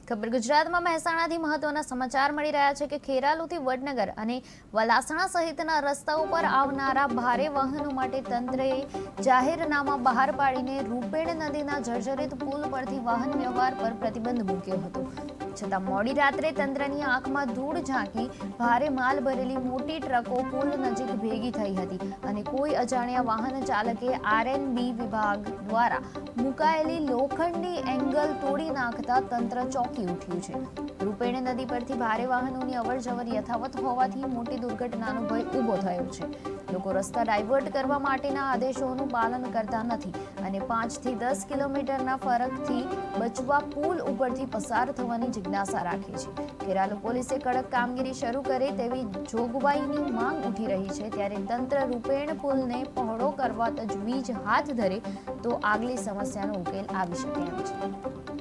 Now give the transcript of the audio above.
ખબર ગુજરાતમાં મહેસાણાથી મહત્વના સમાચાર મળી રહ્યા છે કે ખેરાલુથી વડનગર અને વલાસણા સહિતના રસ્તાઓ પર આવનારા ભારે વાહનો માટે તંત્રએ જાહેરનામા બહાર પાડીને રૂપેણ નદીના જર્જરિત પુલ પરથી વાહન વ્યવહાર પર પ્રતિબંધ મૂક્યો હતો. છતાં મોડી રાત્રે તંત્રની આંખમાં ધૂળ ઝાંકી ભારે માલ ભરેલી મોટી ટ્રકો પુલ નજીક ભેગી થઈ હતી અને કોઈ અજાણ્યા વાહન ચાલકે આરએનબી વિભાગ દ્વારા મુકાયેલી લોખંડી એંગલ તોડી નાખતા તંત્ર ચોંકી ઉઠ્યું છે. રૂપેણ નદી પરથી ભારે વાહનોની અવરજવર યથાવત હોવાથી મોટી દુર્ઘટનાનો ભય ઊભો થયો છે. લોકો રસ્તા ડાયવર્ટ કરવા માટેના આદેશોનું પાલન કરતા નથી અને 5 થી 10 કિલોમીટરના ફરકથી બચવા પુલ ઉપરથી પસાર થવાની જિજ્ઞાસા રાખે છે. ખેરાલુ પોલીસે કડક કામગીરી શરૂ કરે તેવી જોગવાઈની માંગ ઉઠી રહી છે, ત્યારે તંત્ર રૂપેણ પુલને પહોળો કરવા તજવીજ હાથ ધરે તો આગલી સમસ્યાનો ઉકેલ આવી શકે એમ છે.